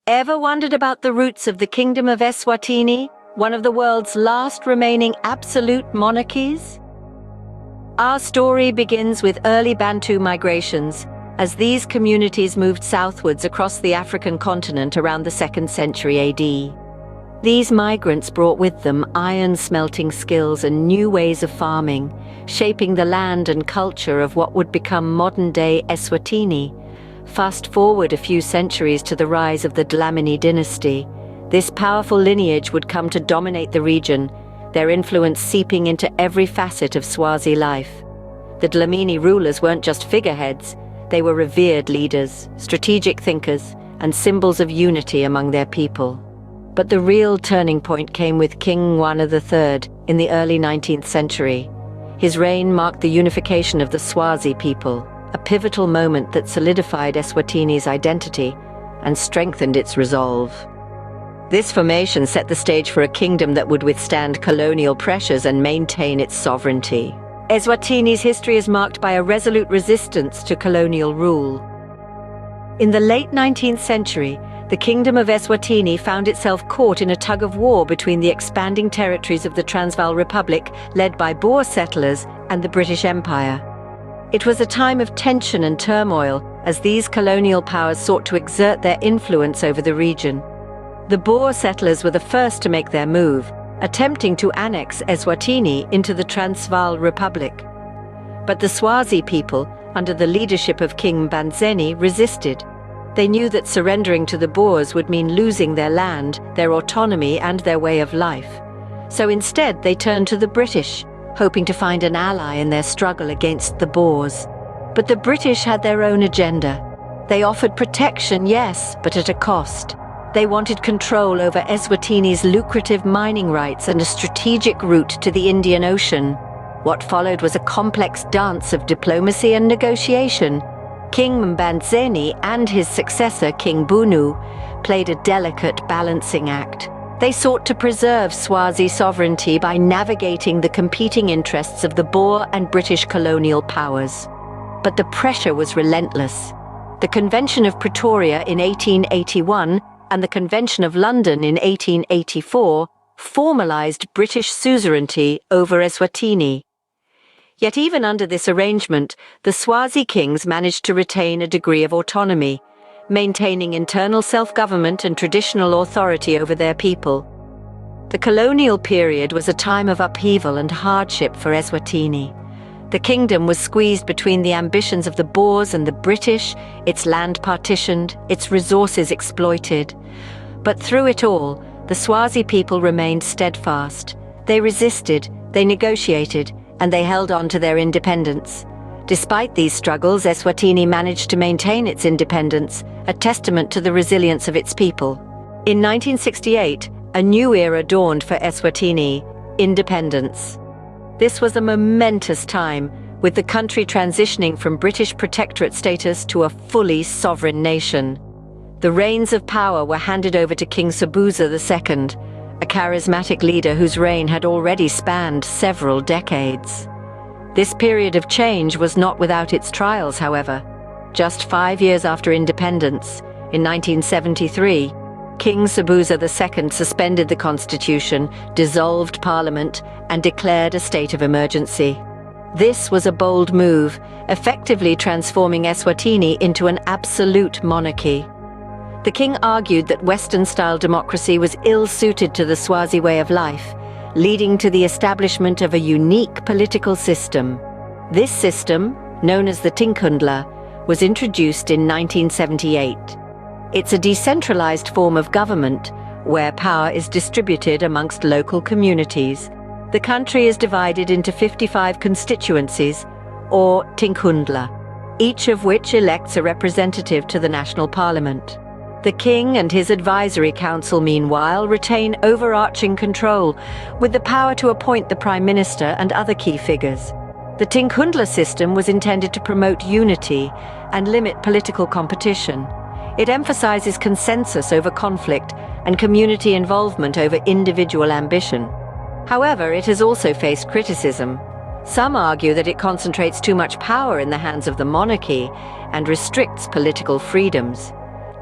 Ever wondered about the roots of the Kingdom of Eswatini, one of the world's last remaining absolute monarchies? Our story begins with early Bantu migrations, as these communities moved southwards across the African continent around the 2nd century AD. These migrants brought with them iron-smelting skills and new ways of farming, shaping the land and culture of what would become modern-day Eswatini. Fast forward a few centuries to the rise of the Dlamini dynasty. This powerful lineage would come to dominate the region, their influence seeping into every facet of Swazi life. The Dlamini rulers weren't just figureheads, they were revered leaders, strategic thinkers, and symbols of unity among their people. But the real turning point came with King Mwana III in the early 19th century. His reign marked the unification of the Swazi people, a pivotal moment that solidified Eswatini's identity and strengthened its resolve. This formation set the stage for a kingdom that would withstand colonial pressures and maintain its sovereignty. Eswatini's history is marked by a resolute resistance to colonial rule. In the late 19th century, the Kingdom of Eswatini found itself caught in a tug-of-war between the expanding territories of the Transvaal Republic, led by Boer settlers, and the British Empire. It was a time of tension and turmoil, as these colonial powers sought to exert their influence over the region. The Boer settlers were the first to make their move, attempting to annex Eswatini into the Transvaal Republic. But the Swazi people, under the leadership of King Mbandzeni, resisted. They knew that surrendering to the Boers would mean losing their land, their autonomy, and their way of life. So instead, they turned to the British, hoping to find an ally in their struggle against the Boers. But the British had their own agenda. They offered protection, yes, but at a cost. They wanted control over Eswatini's lucrative mining rights and a strategic route to the Indian Ocean. What followed was a complex dance of diplomacy and negotiation. King Mbandzeni and his successor, King Bunu, played a delicate balancing act. They sought to preserve Swazi sovereignty by navigating the competing interests of the Boer and British colonial powers. But the pressure was relentless. The Convention of Pretoria in 1881 and the Convention of London in 1884 formalized British suzerainty over Eswatini. Yet even under this arrangement, the Swazi kings managed to retain a degree of autonomy, maintaining internal self-government and traditional authority over their people. The colonial period was a time of upheaval and hardship for Eswatini. The kingdom was squeezed between the ambitions of the Boers and the British, its land partitioned, its resources exploited. But through it all, the Swazi people remained steadfast. They resisted, they negotiated, and they held on to their independence. Despite these struggles, Eswatini managed to maintain its independence, a testament to the resilience of its people. In 1968, a new era dawned for Eswatini: independence. This was a momentous time, with the country transitioning from British protectorate status to a fully sovereign nation. The reins of power were handed over to King Sobhuza II, a charismatic leader whose reign had already spanned several decades. This period of change was not without its trials, however. Just 5 years after independence, in 1973, King Sobhuza II suspended the constitution, dissolved parliament, and declared a state of emergency. This was a bold move, effectively transforming Eswatini into an absolute monarchy. The king argued that Western-style democracy was ill-suited to the Swazi way of life, leading to the establishment of a unique political system. This system, known as the Tinkhundla, was introduced in 1978. It's a decentralized form of government, where power is distributed amongst local communities. The country is divided into 55 constituencies, or Tinkhundla, each of which elects a representative to the national parliament. The king and his advisory council, meanwhile, retain overarching control, with the power to appoint the prime minister and other key figures. The Tinkhundla system was intended to promote unity and limit political competition. It emphasizes consensus over conflict and community involvement over individual ambition. However, it has also faced criticism. Some argue that it concentrates too much power in the hands of the monarchy and restricts political freedoms.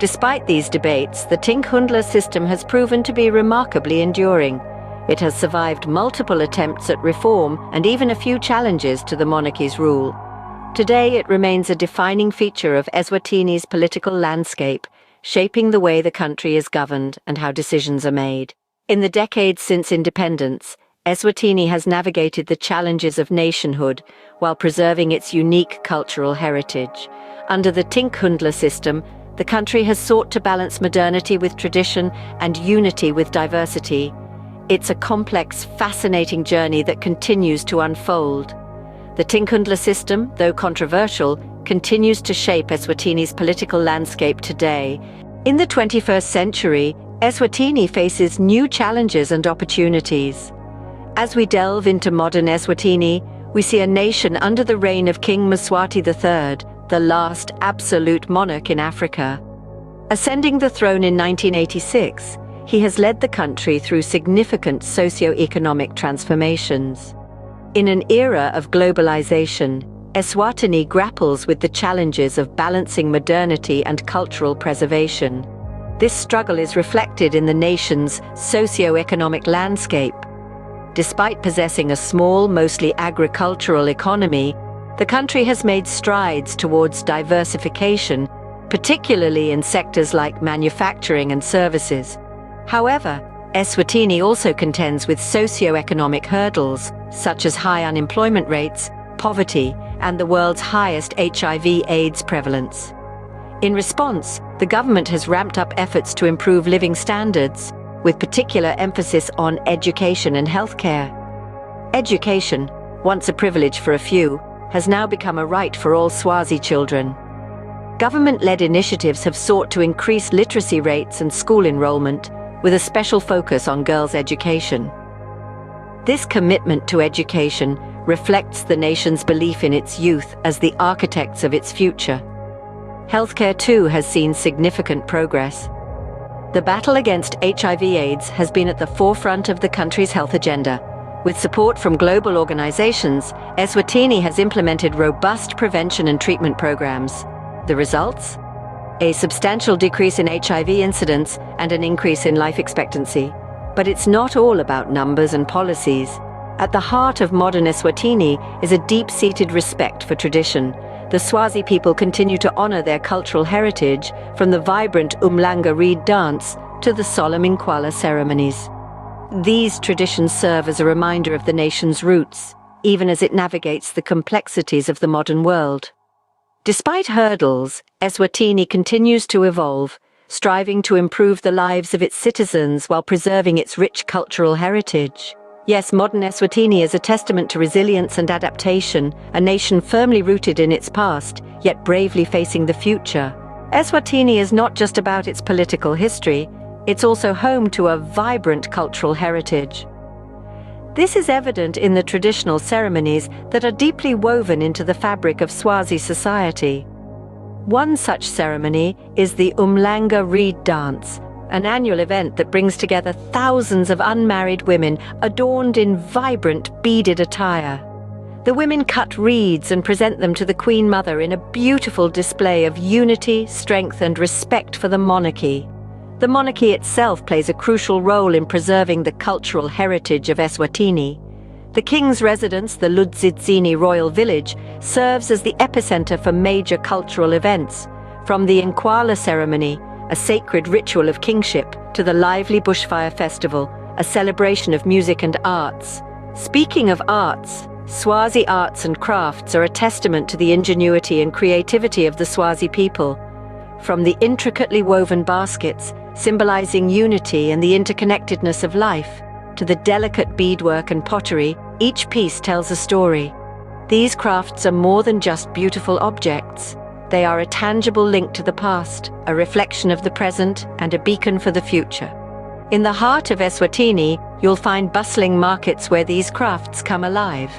Despite these debates, the Tinkhundla system has proven to be remarkably enduring. It has survived multiple attempts at reform and even a few challenges to the monarchy's rule. Today, it remains a defining feature of Eswatini's political landscape, shaping the way the country is governed and how decisions are made. In the decades since independence, Eswatini has navigated the challenges of nationhood while preserving its unique cultural heritage. Under the Tinkhundla system, the country has sought to balance modernity with tradition and unity with diversity. It's a complex, fascinating journey that continues to unfold. The Tinkhundla system, though controversial, continues to shape Eswatini's political landscape today. In the 21st century, Eswatini faces new challenges and opportunities. As we delve into modern Eswatini, we see a nation under the reign of King Mswati III, the last absolute monarch in Africa. Ascending the throne in 1986, he has led the country through significant socio-economic transformations. In an era of globalization, Eswatini grapples with the challenges of balancing modernity and cultural preservation. This struggle is reflected in the nation's socio-economic landscape. Despite possessing a small, mostly agricultural economy, the country has made strides towards diversification, particularly in sectors like manufacturing and services. However, Eswatini also contends with socio-economic hurdles, such as high unemployment rates, poverty, and the world's highest HIV/AIDS prevalence. In response, the government has ramped up efforts to improve living standards, with particular emphasis on education and healthcare. Education, once a privilege for a few, has now become a right for all Swazi children. Government-led initiatives have sought to increase literacy rates and school enrollment, with a special focus on girls' education. This commitment to education reflects the nation's belief in its youth as the architects of its future. Healthcare, too, has seen significant progress. The battle against HIV/AIDS has been at the forefront of the country's health agenda. With support from global organizations, Eswatini has implemented robust prevention and treatment programs. The results? A substantial decrease in HIV incidence and an increase in life expectancy. But it's not all about numbers and policies. At the heart of modern Eswatini is a deep-seated respect for tradition. The Swazi people continue to honor their cultural heritage, from the vibrant Umhlanga reed dance to the solemn Inkwala ceremonies. These traditions serve as a reminder of the nation's roots, even as it navigates the complexities of the modern world. Despite hurdles, Eswatini continues to evolve, striving to improve the lives of its citizens while preserving its rich cultural heritage. Yes, modern Eswatini is a testament to resilience and adaptation, a nation firmly rooted in its past, yet bravely facing the future. Eswatini is not just about its political history, it's also home to a vibrant cultural heritage. This is evident in the traditional ceremonies that are deeply woven into the fabric of Swazi society. One such ceremony is the Umhlanga reed dance, an annual event that brings together thousands of unmarried women adorned in vibrant beaded attire. The women cut reeds and present them to the Queen Mother in a beautiful display of unity, strength, and respect for the monarchy. The monarchy itself plays a crucial role in preserving the cultural heritage of Eswatini. The king's residence, the Ludzidzini Royal Village, serves as the epicenter for major cultural events, from the Inkwala ceremony, a sacred ritual of kingship, to the lively bushfire festival, a celebration of music and arts. Speaking of arts, Swazi arts and crafts are a testament to the ingenuity and creativity of the Swazi people. From the intricately woven baskets, symbolizing unity and the interconnectedness of life, to the delicate beadwork and pottery, each piece tells a story. These crafts are more than just beautiful objects. They are a tangible link to the past, a reflection of the present, and a beacon for the future. In the heart of Eswatini, you'll find bustling markets where these crafts come alive.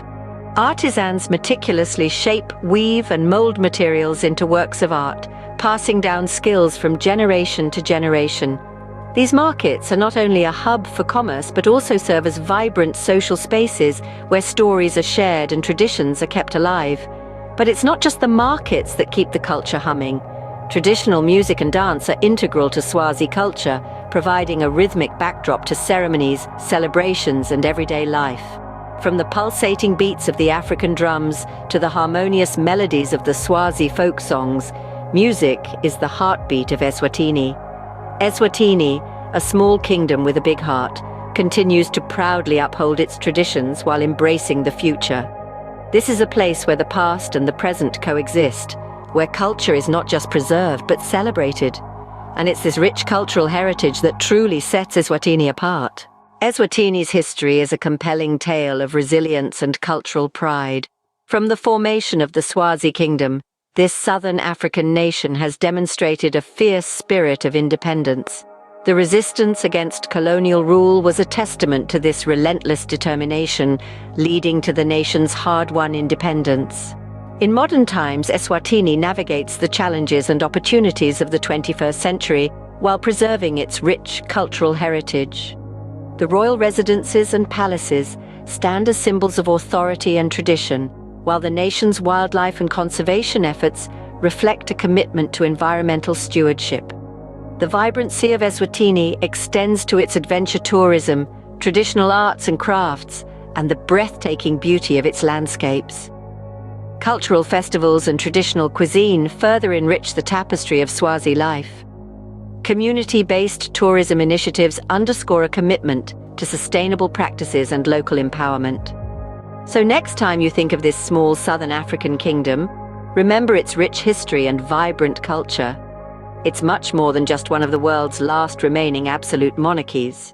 Artisans meticulously shape, weave, and mold materials into works of art, passing down skills from generation to generation. These markets are not only a hub for commerce but also serve as vibrant social spaces where stories are shared and traditions are kept alive. But it's not just the markets that keep the culture humming. Traditional music and dance are integral to Swazi culture, providing a rhythmic backdrop to ceremonies, celebrations, and everyday life. From the pulsating beats of the African drums to the harmonious melodies of the Swazi folk songs, music is the heartbeat of Eswatini. Eswatini, a small kingdom with a big heart, continues to proudly uphold its traditions while embracing the future. This is a place where the past and the present coexist, where culture is not just preserved but celebrated. And it's this rich cultural heritage that truly sets Eswatini apart. Eswatini's history is a compelling tale of resilience and cultural pride. From the formation of the Swazi kingdom, this southern African nation has demonstrated a fierce spirit of independence. The resistance against colonial rule was a testament to this relentless determination, leading to the nation's hard-won independence. In modern times, Eswatini navigates the challenges and opportunities of the 21st century while preserving its rich cultural heritage. The royal residences and palaces stand as symbols of authority and tradition, while the nation's wildlife and conservation efforts reflect a commitment to environmental stewardship. The vibrancy of Eswatini extends to its adventure tourism, traditional arts and crafts, and the breathtaking beauty of its landscapes. Cultural festivals and traditional cuisine further enrich the tapestry of Swazi life. Community-based tourism initiatives underscore a commitment to sustainable practices and local empowerment. So next time you think of this small southern African kingdom, remember its rich history and vibrant culture. It's much more than just one of the world's last remaining absolute monarchies.